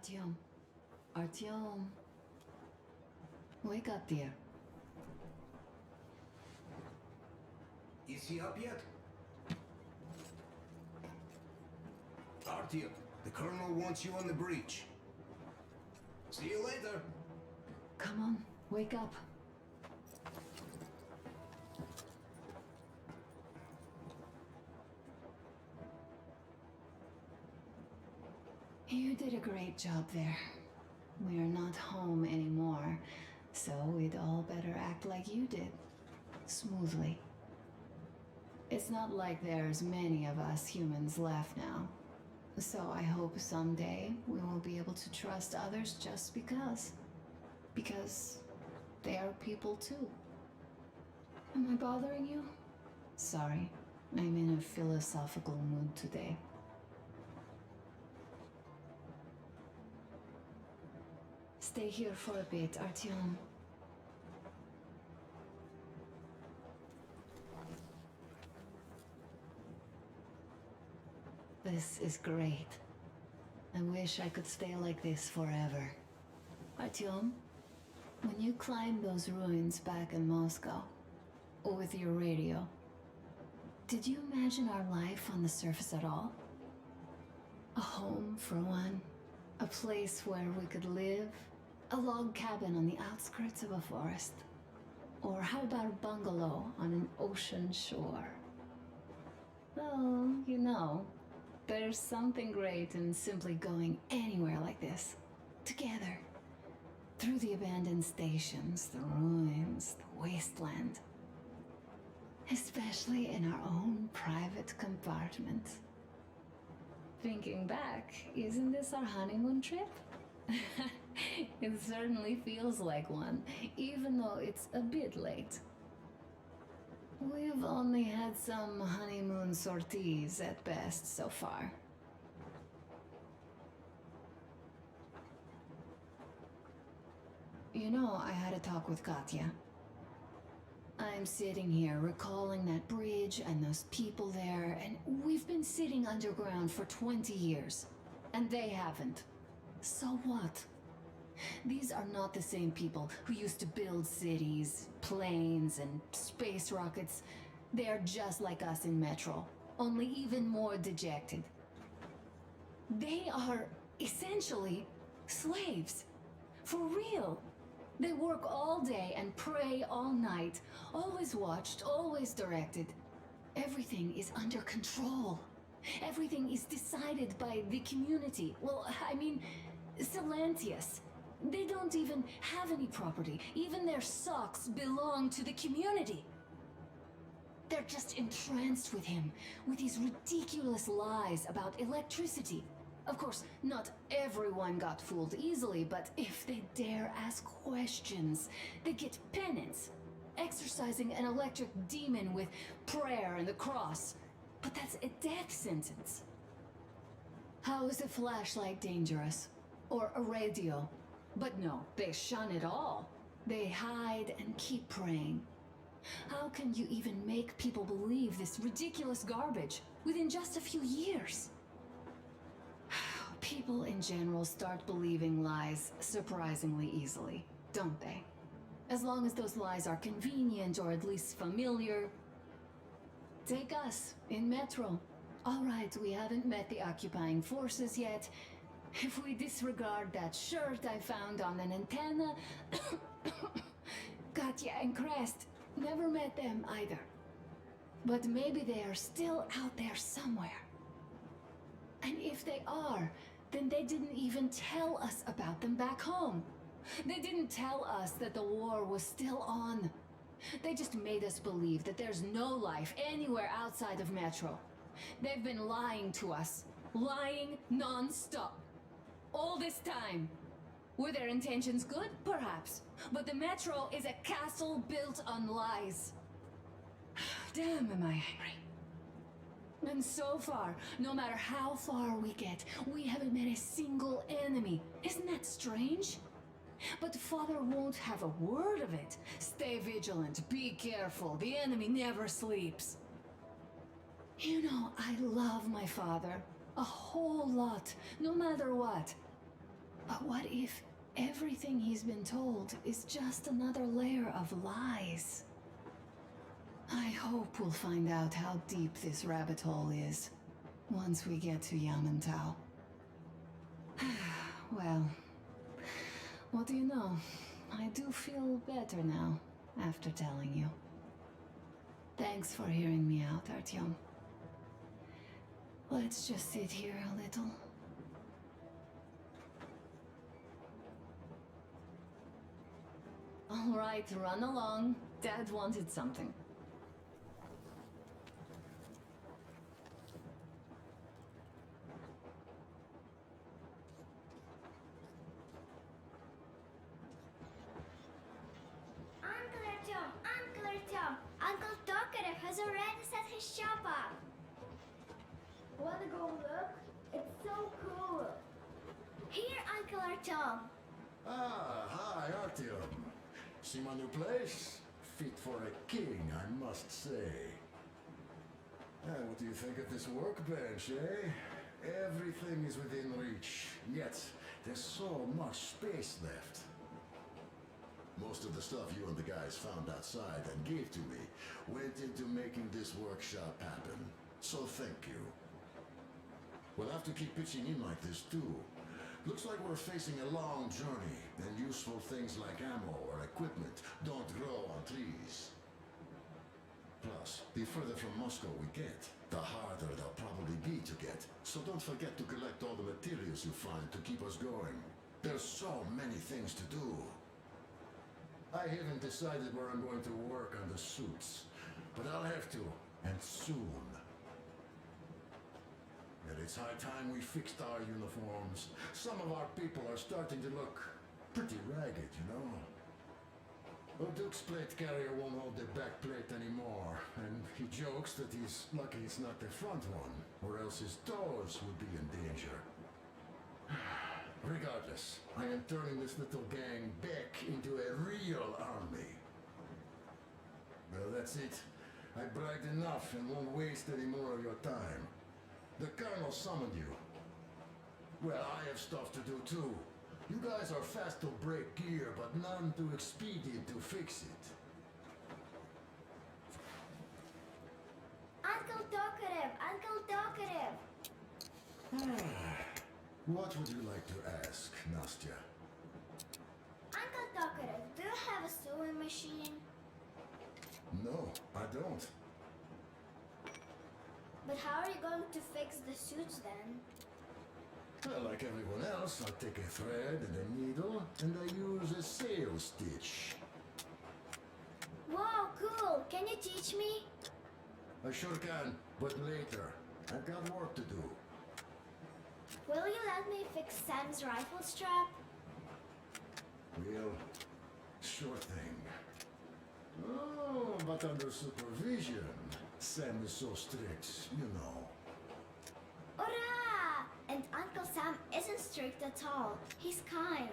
Artyom. Artyom. Wake up, dear. Is he up yet? Artyom, the Colonel wants you on the breach. See you later. Come on, wake up. You did a great job there. We are not home anymore, so we'd all better act like you did. Smoothly. It's not like there's many of us humans left now. So I hope someday we will be able to trust others just because. Because they are people too. Am I bothering you? Sorry, I'm in a philosophical mood today. Stay here for a bit, Artyom. This is great. I wish I could stay like this forever. Artyom, when you climbed those ruins back in Moscow, with your radio, did you imagine our life on the surface at all? A home, for one. A place where we could live. A log cabin on the outskirts of a forest. Or how about a bungalow on an ocean shore? Well, you know, there's something great in simply going anywhere like this. Together. Through the abandoned stations, the ruins, the wasteland. Especially in our own private compartment. Thinking back, isn't this our honeymoon trip? It certainly feels like one, even though it's a bit late. We've only had some honeymoon sorties at best so far. You know, I had a talk with Katya. I'm sitting here recalling that bridge and those people there, and we've been sitting underground for 20 years, and they haven't. So what? These are not the same people who used to build cities, planes, and space rockets. They are just like us in Metro, only even more dejected. They are essentially slaves. For real. They work all day and pray all night, always watched, always directed. Everything is under control. Everything is decided by the community. Well, I mean, Silantius. They don't even have any property. Even their socks belong to the community. They're just entranced with him, with these ridiculous lies about electricity. Of course, not everyone got fooled easily, but if they dare ask questions, they get penance. Exorcising an electric demon with prayer and the cross. But that's a death sentence. How is a flashlight dangerous? Or a radio? But no, they shun it all. They hide and keep praying. How can you even make people believe this ridiculous garbage within just a few years? People in general start believing lies surprisingly easily, don't they? As long as those lies are convenient or at least familiar. Take us, in Metro. All right, we haven't met the occupying forces yet. If we disregard that shirt I found on an antenna... Katya and Crest, never met them either. But maybe they are still out there somewhere. And if they are, then they didn't even tell us about them back home. They didn't tell us that the war was still on. They just made us believe that there's no life anywhere outside of Metro. They've been lying to us. Lying non-stop. All this time. Were their intentions good? Perhaps. But the Metro is a castle built on lies. Damn, am I angry. And so far, no matter how far we get, we haven't met a single enemy. Isn't that strange? But Father won't have a word of it. Stay vigilant, be careful, the enemy never sleeps. You know, I love my father. A whole lot, no matter what. But what if everything he's been told is just another layer of lies? I hope we'll find out how deep this rabbit hole is once we get to Yamantau. Well, what do you know? I do feel better now after telling you. Thanks for hearing me out, Artyom. Let's just sit here a little. All right, run along. Dad wanted something. Uncle Artyom, Uncle Tokarev has already set his shop up. Wanna go look? It's so cool. Here, Uncle Artyom. Ah, hi, Artyom. See my new place? Fit for a king, I must say. What do you think of this workbench, eh? Everything is within reach, yet there's so much space left. Most of the stuff you and the guys found outside and gave to me went into making this workshop happen. So thank you. We'll have to keep pitching in like this too. Looks like we're facing a long journey, and useful things like ammo or equipment don't grow on trees. Plus, the further from Moscow we get, the harder they'll probably be to get. So don't forget to collect all the materials you find to keep us going. There's so many things to do. I haven't decided where I'm going to work on the suits, but I'll have to, and soon. And it's high time we fixed our uniforms. Some of our people are starting to look pretty ragged, you know? O'Duke's plate carrier won't hold the back plate anymore, and he jokes that he's lucky it's not the front one, or else his toes would be in danger. Regardless, I am turning this little gang back into a real army. Well, that's it. I bragged enough and won't waste any more of your time. The Colonel summoned you. Well, I have stuff to do too. You guys are fast to break gear, but none too expedient to fix it. Uncle Tokarev, Uncle Tokarev. What would you like to ask, Nastya? Uncle Tokarev, do you have a sewing machine? No, I don't. But how are you going to fix the suits then? Well, like everyone else, I take a thread and a needle, and I use a sail stitch. Wow, cool! Can you teach me? I sure can, but later. I've got work to do. Will you let me fix Sam's rifle strap? Well, sure thing. Oh, but under supervision. Sam is so strict, you know. Hurrah! And Uncle Sam isn't strict at all. He's kind.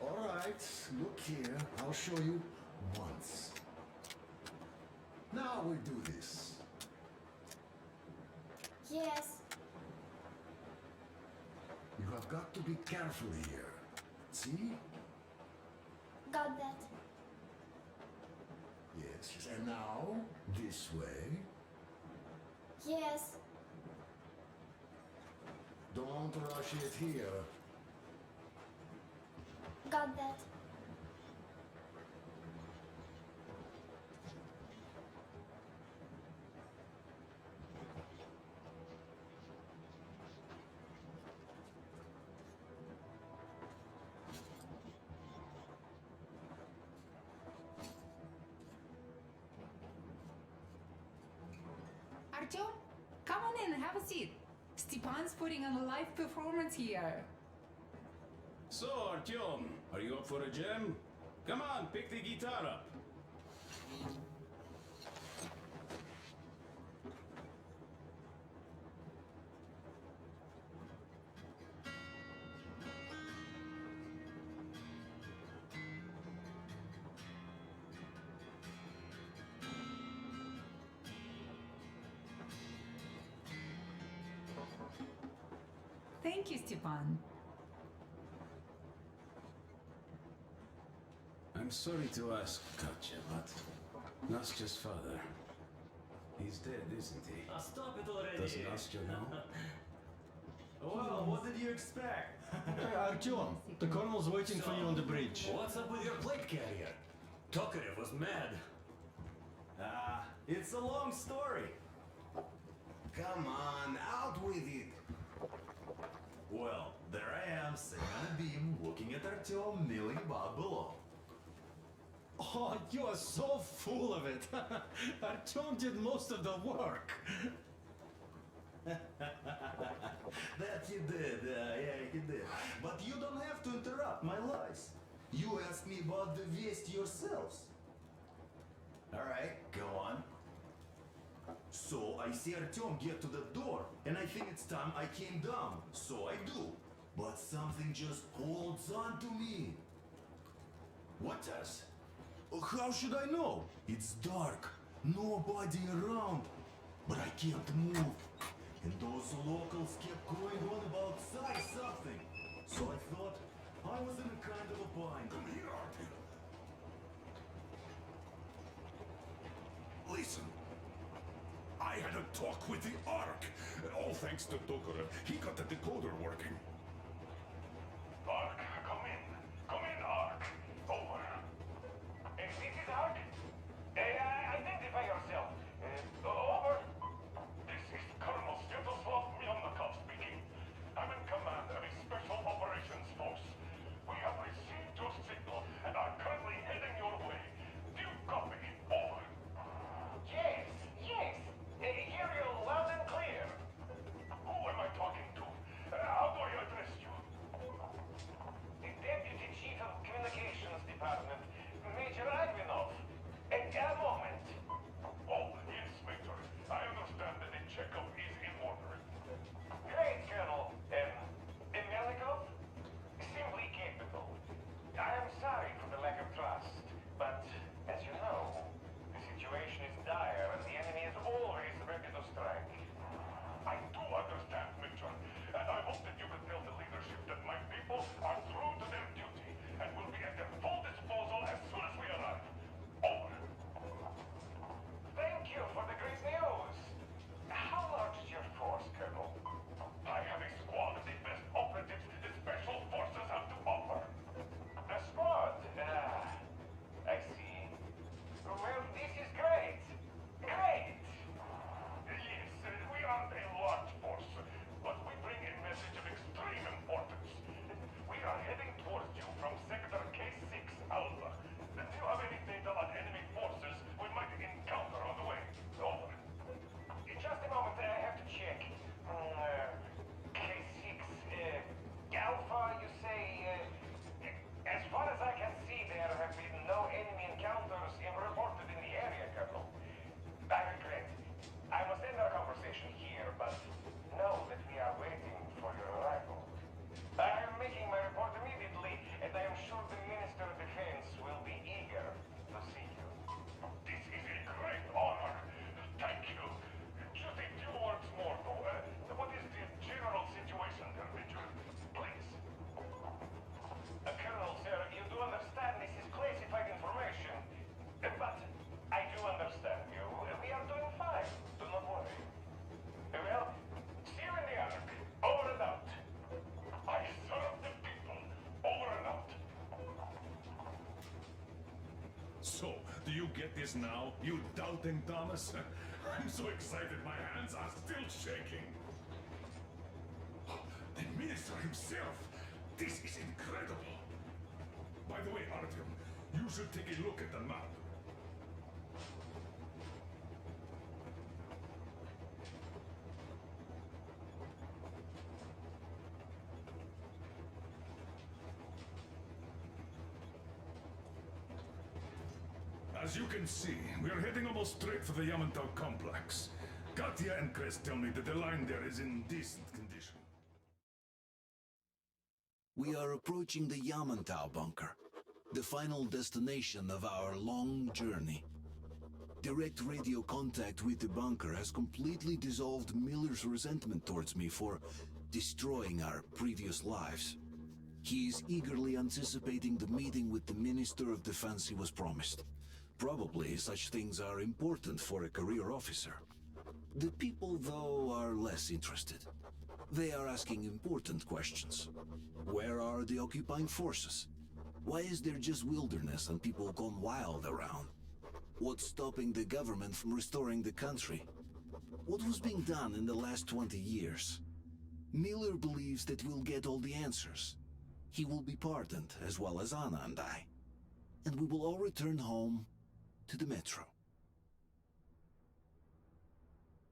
All right, look here. I'll show you once. Now we do this. Yes. You have got to be careful here. See? Got that. Yes, yes. And now, this way. Yes. Don't rush it here. Got that. Artyom, come on in, have a seat. Stepan's putting on a live performance here. So, Artyom, are you up for a jam? Come on, pick the guitar up. Thank you, Stepan. I'm sorry to ask, Katya, but Nastya's father, he's dead, isn't he? Stop it already. Does Nastya know? Well, what did you expect? Hey, Artyom, the colonel's waiting for you on the bridge. What's up with your plate carrier? Tokarev was mad. It's a long story. Come on, out with it. Well, there I am, sitting on a beam, looking at Artyom milling about below. Oh, you are so full of it. Artyom did most of the work. That he did, yeah, he did. But you don't have to interrupt my lies. You asked me about the Vest yourselves. Alright, go on. So I see Artyom get to the door, and I think it's time I came down. So I do. But something just holds on to me. What does? How should I know? It's dark, nobody around. But I can't move. And those locals kept going on about something. So I thought I was in a kind of a bind. Come here, Artyom. Listen. I had a talk with the Ark. All thanks to Tokarev. He got the decoder working. Ark, come in. Come in, Ark. Over. This is Ark. Identify yourself. Over. This is Colonel Sviatoslav Myelnikov speaking. I'm in command of a special operations force. We have received your signal and are currently heading your way. Do you copy? Over. Yes. Hear you loud and clear. Who am I talking to? How do I address you? The Deputy Chief of Communications Department, Major Ivanov. A moment. Oh, yes, Major. I understand that the checkup is in order. Great, Colonel. Melnikov? Simply capable. I am sorry for the lack of trust, but as you know, the situation is dire and the enemy is always ready to strike. I do understand, Major, and I hope that you can tell the leadership that my people are true to their duty and will be at their full disposal as soon as we arrive. Over. Thank you for the great news. How large is your force, Colonel? I have a squad of the best operatives the special forces have to offer. A squad? I see. Well, this is great. Great! Yes, we aren't a large force, but we bring a message of extreme importance. We are heading towards you from Sector K6 Alpha. Do you have any data on enemy forces we might encounter on the way? Over. In just a moment, I have to check. K6, Alpha, you say? As far as I can see, there have been no enemy encounters reported in the area, Colonel. I regret. I must end our conversation here, but know that we are waiting for your arrival. I am making my report immediately, and I am sure the Minister of Defense will be eager to see you. This is a great honor. Thank you. Just a few words more, though. What is the general situation there, Major? Please. Colonel, sir, you do understand this is classified information. But I do understand you. We are doing fine. Do not worry. Well, see you in the Ark. Over and out. I serve the people. Over and out. So, do you get this now, you doubting Thomas? I'm so excited my hands are still shaking. The minister himself! This is incredible! By the way, Artyom, you should take a look at the map. As you can see, we are heading almost straight for the Yamantau complex. Katya and Krest tell me that the line there is in decent condition. We are approaching the Yamantau bunker, the final destination of our long journey. Direct radio contact with the bunker has completely dissolved Miller's resentment towards me for destroying our previous lives. He is eagerly anticipating the meeting with the Minister of Defense he was promised. Probably such things are important for a career officer. The people, though, are less interested. They are asking important questions. Where are the occupying forces? Why is there just wilderness and people gone wild around? What's stopping the government from restoring the country? What was being done in the last 20 years? Miller believes that we'll get all the answers. He will be pardoned, as well as Anna and I. And we will all return home to the Metro.